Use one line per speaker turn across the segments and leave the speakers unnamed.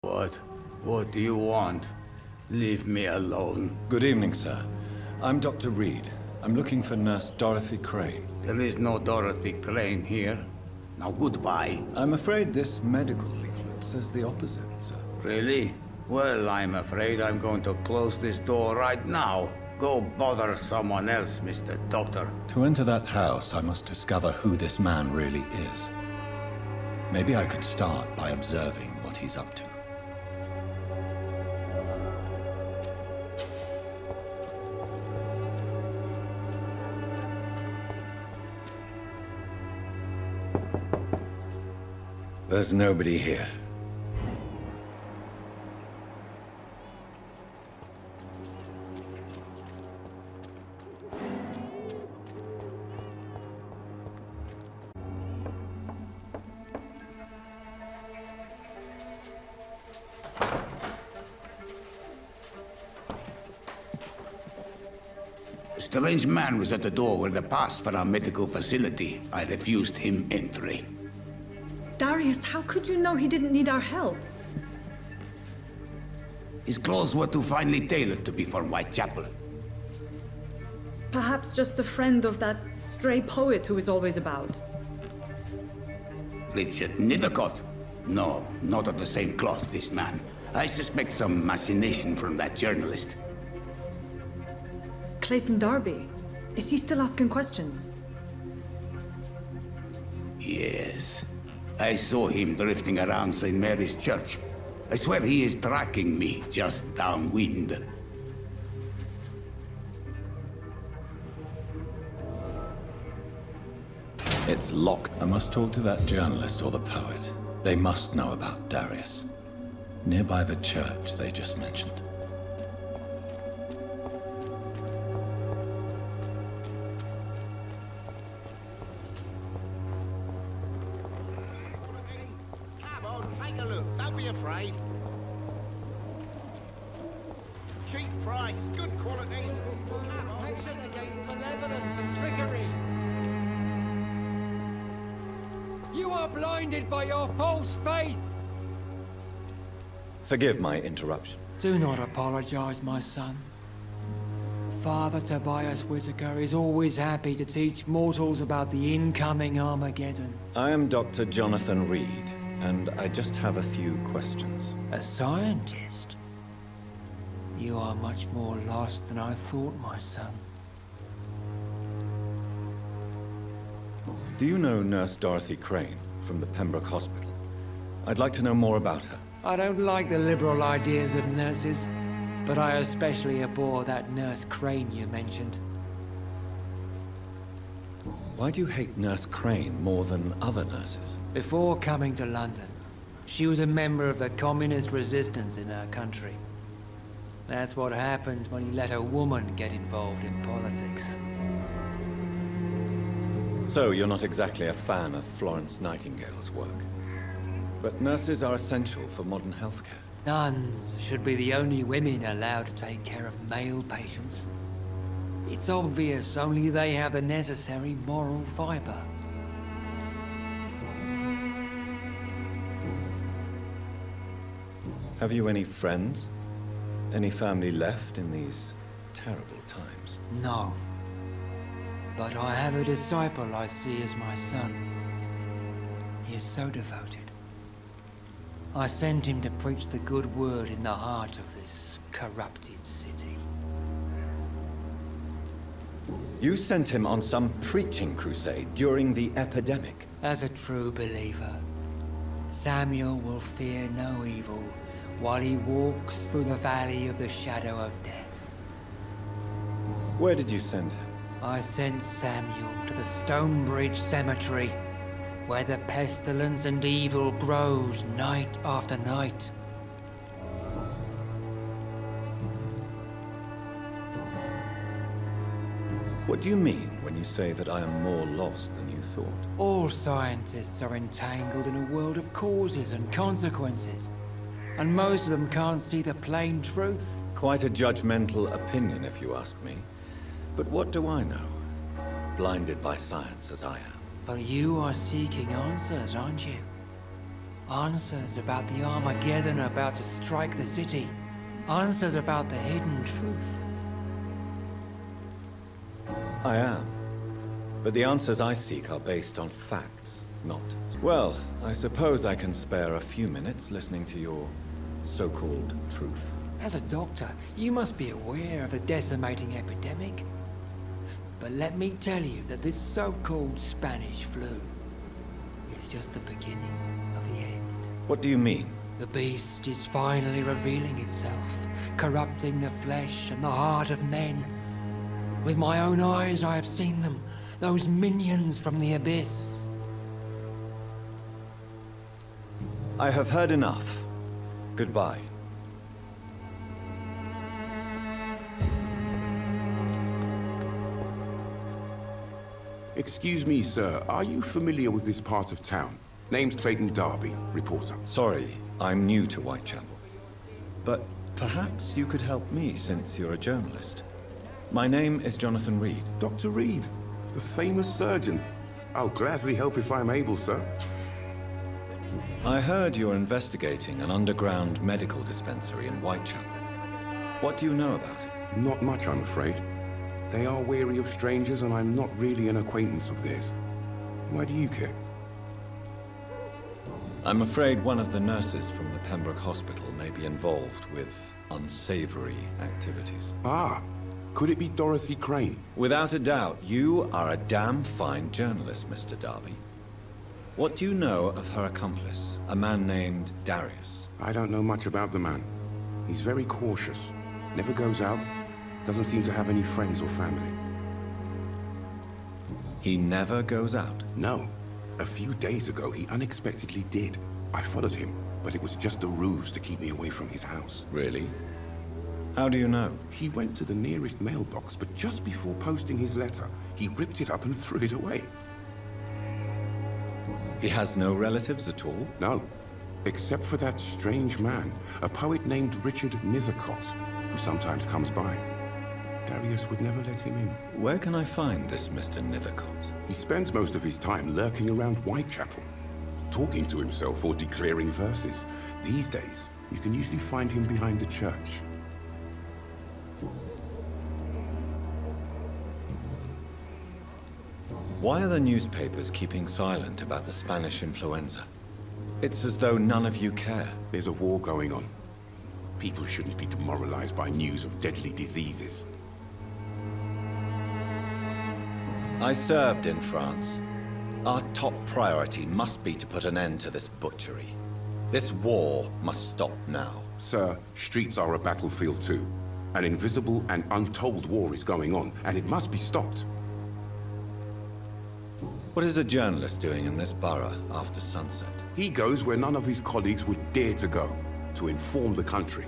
What? What do you want? Leave me alone.
Good evening, sir. I'm Dr. Reed. I'm looking for Nurse Dorothy Crane.
There is no Dorothy Crane here. Now goodbye.
I'm afraid this medical leaflet says the opposite, sir.
Really? Well, I'm afraid I'm going to close this door right now. Go bother someone else, Mr. Doctor.
To enter that house, I must discover who this man really is. Maybe I could start by observing what he's up to. There's nobody here.
A strange man was at the door with a pass for our medical facility. I refused him entry.
Darius, how could you know he didn't need our help?
His clothes were too finely tailored to be for Whitechapel.
Perhaps just a friend of that stray poet who is always about.
Richard Nithercott? No, not of the same cloth, this man. I suspect some machination from that journalist.
Clayton Darby. Is he still asking questions?
Yes. I saw him drifting around St. Mary's Church. I swear he is tracking me just downwind.
It's locked. I must talk to that journalist or the poet. They must know about Darius. Nearby the church they just mentioned.
Come on, take a look. Don't be afraid. Cheap price, good quality. Come on.
Protection against malevolence and trickery. You are blinded by your false faith.
Forgive my interruption.
Do not apologize, my son. Father Tobias Whitaker is always happy to teach mortals about the incoming Armageddon.
I am Dr. Jonathan Reed, and I just have a few questions.
A scientist? You are much more lost than I thought, my son.
Do you know Nurse Dorothy Crane from the Pembroke Hospital? I'd like to know more about her.
I don't like the liberal ideas of nurses, but I especially abhor that Nurse Crane you mentioned.
Why do you hate Nurse Crane more than other nurses?
Before coming to London, she was a member of the communist resistance in her country. That's what happens when you let a woman get involved in politics.
So you're not exactly a fan of Florence Nightingale's work. But nurses are essential for modern healthcare.
Nuns should be the only women allowed to take care of male patients. It's obvious only they have the necessary moral fiber.
Have you any friends? Any family left in these terrible times?
No. But I have a disciple I see as my son. He is so devoted. I sent him to preach the good word in the heart of this corrupted city.
You sent him on some preaching crusade during the epidemic.
As a true believer, Samuel will fear no evil while he walks through the valley of the shadow of death.
Where did you send him?
I sent Samuel to the Stonebridge Cemetery, where the pestilence and evil grows night after night.
What do you mean when you say that I am more lost than you thought?
All scientists are entangled in a world of causes and consequences, and most of them can't see the plain truth.
Quite a judgmental opinion, if you ask me. But what do I know? Blinded by science as I am.
But you are seeking answers, aren't you? Answers about the Armageddon about to strike the city. Answers about the hidden truth.
I am. But the answers I seek are based on facts, not... Well, I suppose I can spare a few minutes listening to your so-called truth.
As a doctor, you must be aware of the decimating epidemic. But let me tell you that this so-called Spanish flu is just the beginning of the end.
What do you mean?
The beast is finally revealing itself, corrupting the flesh and the heart of men. With my own eyes I have seen them, those minions from the abyss.
I have heard enough. Goodbye.
Excuse me, sir. Are you familiar with this part of town? Name's Clayton Darby, reporter.
Sorry, I'm new to Whitechapel. But perhaps you could help me since you're a journalist. My name is Jonathan Reed.
Dr. Reed, the famous surgeon. I'll gladly help if I'm able, sir.
I heard you're investigating an underground medical dispensary in Whitechapel. What do you know about it?
Not much, I'm afraid. They are wary of strangers, and I'm not really an acquaintance of theirs. Why do you care?
I'm afraid one of the nurses from the Pembroke Hospital may be involved with unsavory activities.
Ah, could it be Dorothy Crane?
Without a doubt, you are a damn fine journalist, Mr. Darby. What do you know of her accomplice, a man named Darius?
I don't know much about the man. He's very cautious. Never goes out. Doesn't seem to have any friends or family.
He never goes out?
No. A few days ago, he unexpectedly did. I followed him, but it was just a ruse to keep me away from his house.
Really? How do you know?
He went to the nearest mailbox, but just before posting his letter, he ripped it up and threw it away.
He has no relatives at all?
No. Except for that strange man, a poet named Richard Nethercott, who sometimes comes by. Darius would never let him in.
Where can I find this Mr. Nethercott?
He spends most of his time lurking around Whitechapel, talking to himself or declaring verses. These days, you can usually find him behind the church.
Why are the newspapers keeping silent about the Spanish influenza? It's as though none of you care.
There's a war going on. People shouldn't be demoralized by news of deadly diseases.
I served in France. Our top priority must be to put an end to this butchery. This war must stop now.
Sir, streets are a battlefield too. An invisible and untold war is going on, and it must be stopped.
What is a journalist doing in this borough after sunset?
He goes where none of his colleagues would dare to go, to inform the country.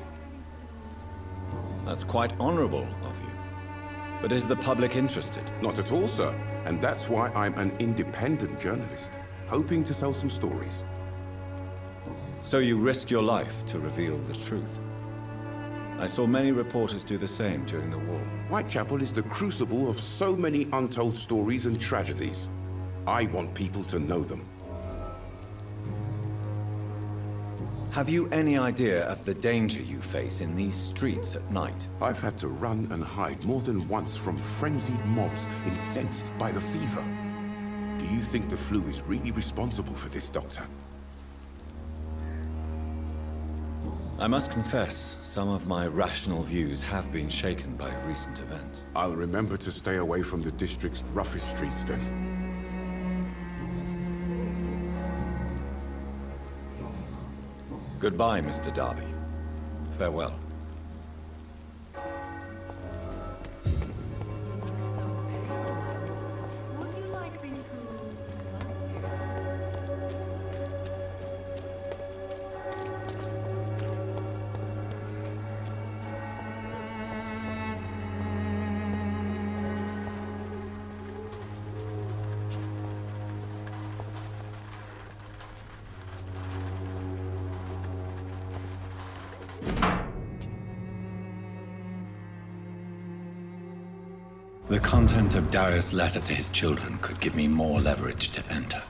That's quite honorable of you. But is the public interested?
Not at all, sir. And that's why I'm an independent journalist, hoping to sell some stories.
So you risk your life to reveal the truth. I saw many reporters do the same during the war.
Whitechapel is the crucible of so many untold stories and tragedies. I want people to know them.
Have you any idea of the danger you face in these streets at night?
I've had to run and hide more than once from frenzied mobs incensed by the fever. Do you think the flu is really responsible for this, Doctor?
I must confess, some of my rational views have been shaken by recent events.
I'll remember to stay away from the district's roughest streets then.
Goodbye, Mr. Darby. Farewell.
Would you like me to...
The content of Darius' letter to his children could give me more leverage to enter.